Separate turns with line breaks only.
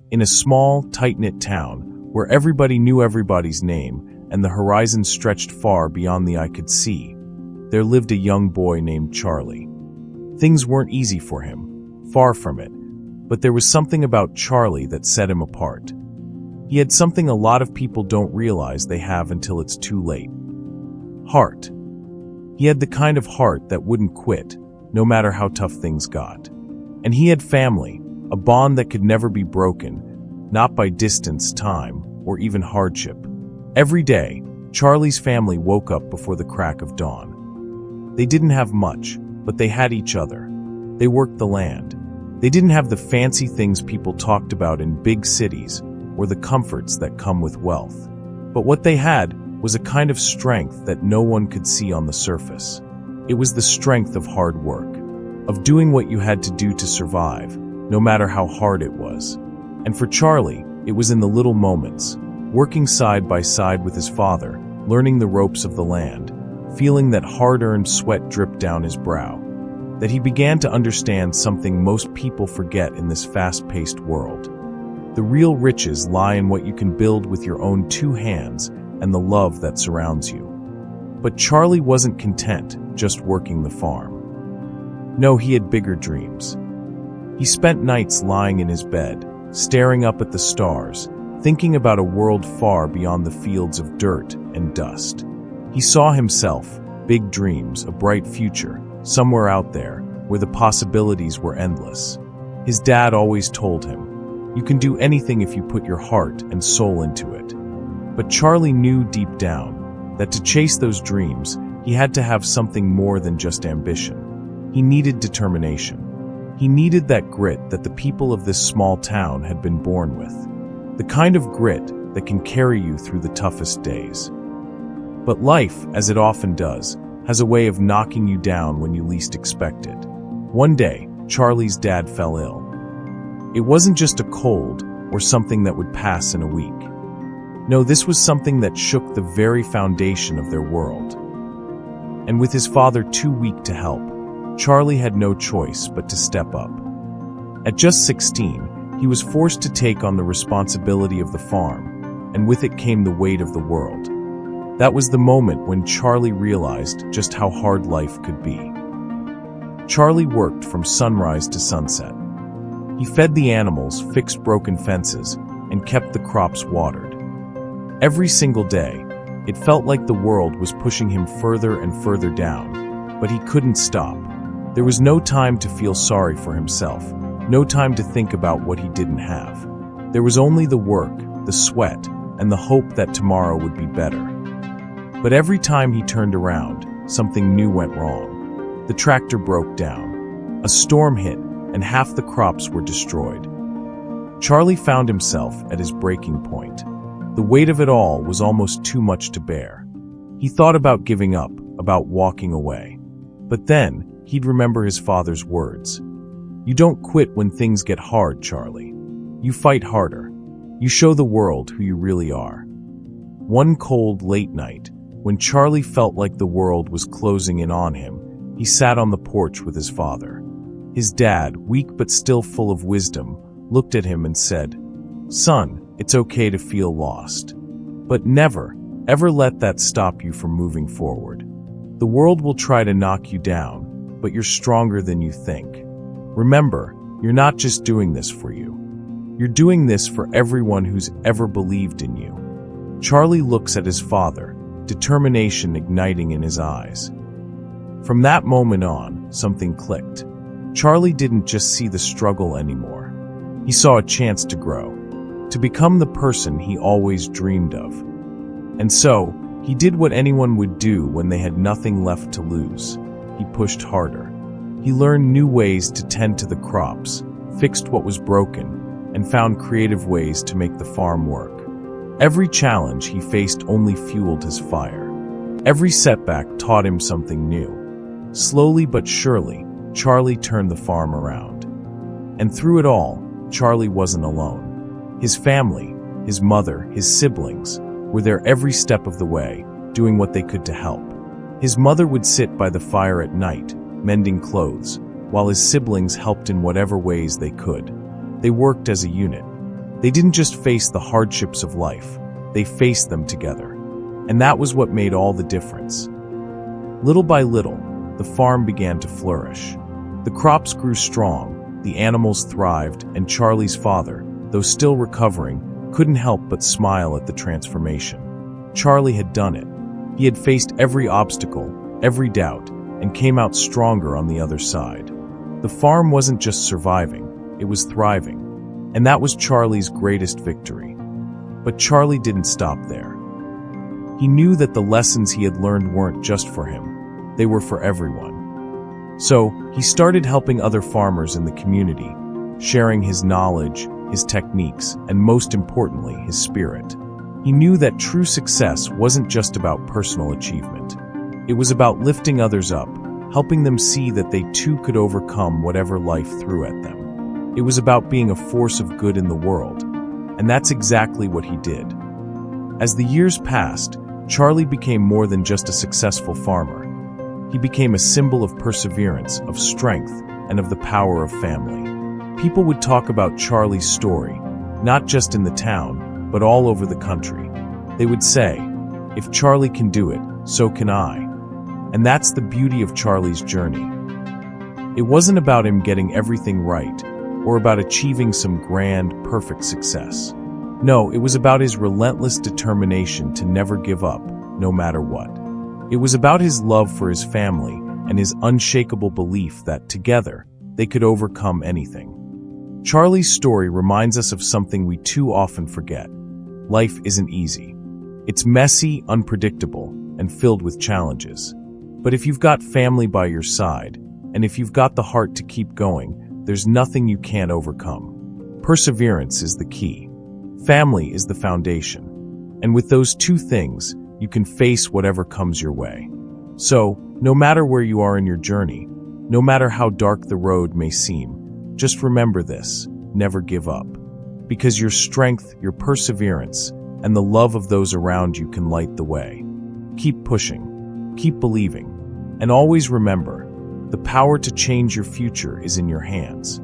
In a small, tight-knit town, where everybody knew everybody's name and the horizon stretched far beyond the eye could see, there lived a young boy named Charlie. Things weren't easy for him, far from it, but there was something about Charlie that set him apart. He had something a lot of people don't realize they have until it's too late. Heart. He had the kind of heart that wouldn't quit, no matter how tough things got. And he had family, a bond that could never be broken, not by distance, time, or even hardship. Every day, Charlie's family woke up before the crack of dawn. They didn't have much, but they had each other. They worked the land. They didn't have the fancy things people talked about in big cities, or the comforts that come with wealth. But what they had was a kind of strength that no one could see on the surface. It was the strength of hard work, of doing what you had to do to survive, no matter how hard it was. And for Charlie, it was in the little moments, working side by side with his father, learning the ropes of the land, feeling that hard-earned sweat drip down his brow, that he began to understand something most people forget in this fast-paced world. The real riches lie in what you can build with your own two hands and the love that surrounds you. But Charlie wasn't content just working the farm. No, he had bigger dreams. He spent nights lying in his bed, staring up at the stars, thinking about a world far beyond the fields of dirt and dust. He saw himself, big dreams, a bright future, somewhere out there, where the possibilities were endless. His dad always told him, "You can do anything if you put your heart and soul into it." But Charlie knew deep down that to chase those dreams, he had to have something more than just ambition. He needed determination. He needed that grit that the people of this small town had been born with. The kind of grit that can carry you through the toughest days. But life, as it often does, has a way of knocking you down when you least expect it. One day, Charlie's dad fell ill. It wasn't just a cold or something that would pass in a week. No, this was something that shook the very foundation of their world. And with his father too weak to help, Charlie had no choice but to step up. At just 16, he was forced to take on the responsibility of the farm, and with it came the weight of the world. That was the moment when Charlie realized just how hard life could be. Charlie worked from sunrise to sunset. He fed the animals, fixed broken fences, and kept the crops watered. Every single day, it felt like the world was pushing him further and further down, but he couldn't stop. There was no time to feel sorry for himself, no time to think about what he didn't have. There was only the work, the sweat, and the hope that tomorrow would be better. But every time he turned around, something new went wrong. The tractor broke down. A storm hit, and half the crops were destroyed. Charlie found himself at his breaking point. The weight of it all was almost too much to bear. He thought about giving up, about walking away. But then, he'd remember his father's words. "You don't quit when things get hard, Charlie. You fight harder. You show the world who you really are." One cold, late night, when Charlie felt like the world was closing in on him, he sat on the porch with his father. His dad, weak but still full of wisdom, looked at him and said, "Son, it's okay to feel lost. But never, ever let that stop you from moving forward. The world will try to knock you down, but you're stronger than you think. Remember, you're not just doing this for you. You're doing this for everyone who's ever believed in you." Charlie looks at his father, determination igniting in his eyes. From that moment on, something clicked. Charlie didn't just see the struggle anymore. He saw a chance to grow, to become the person he always dreamed of. And so, he did what anyone would do when they had nothing left to lose. He pushed harder. He learned new ways to tend to the crops, fixed what was broken, and found creative ways to make the farm work. Every challenge he faced only fueled his fire. Every setback taught him something new. Slowly but surely, Charlie turned the farm around. And through it all, Charlie wasn't alone. His family, his mother, his siblings, were there every step of the way, doing what they could to help. His mother would sit by the fire at night, mending clothes, while his siblings helped in whatever ways they could. They worked as a unit. They didn't just face the hardships of life, they faced them together. And that was what made all the difference. Little by little, the farm began to flourish. The crops grew strong, the animals thrived, and Charlie's father, though still recovering, couldn't help but smile at the transformation. Charlie had done it. He had faced every obstacle, every doubt, and came out stronger on the other side. The farm wasn't just surviving, it was thriving. And that was Charlie's greatest victory. But Charlie didn't stop there. He knew that the lessons he had learned weren't just for him, they were for everyone. So, he started helping other farmers in the community, sharing his knowledge, his techniques, and most importantly, his spirit. He knew that true success wasn't just about personal achievement. It was about lifting others up, helping them see that they too could overcome whatever life threw at them. It was about being a force of good in the world, and that's exactly what he did. As the years passed, Charlie became more than just a successful farmer. He became a symbol of perseverance, of strength, and of the power of family. People would talk about Charlie's story, not just in the town, but all over the country. They would say, "If Charlie can do it, so can I." And that's the beauty of Charlie's journey. It wasn't about him getting everything right, or about achieving some grand, perfect success. No, it was about his relentless determination to never give up, no matter what. It was about his love for his family and his unshakable belief that together, they could overcome anything. Charlie's story reminds us of something we too often forget. Life isn't easy. It's messy, unpredictable, and filled with challenges. But if you've got family by your side, and if you've got the heart to keep going, there's nothing you can't overcome. Perseverance is the key. Family is the foundation. And with those two things, you can face whatever comes your way. So, no matter where you are in your journey, no matter how dark the road may seem, just remember this: never give up. Because your strength, your perseverance, and the love of those around you can light the way. Keep pushing, keep believing, and always remember, the power to change your future is in your hands.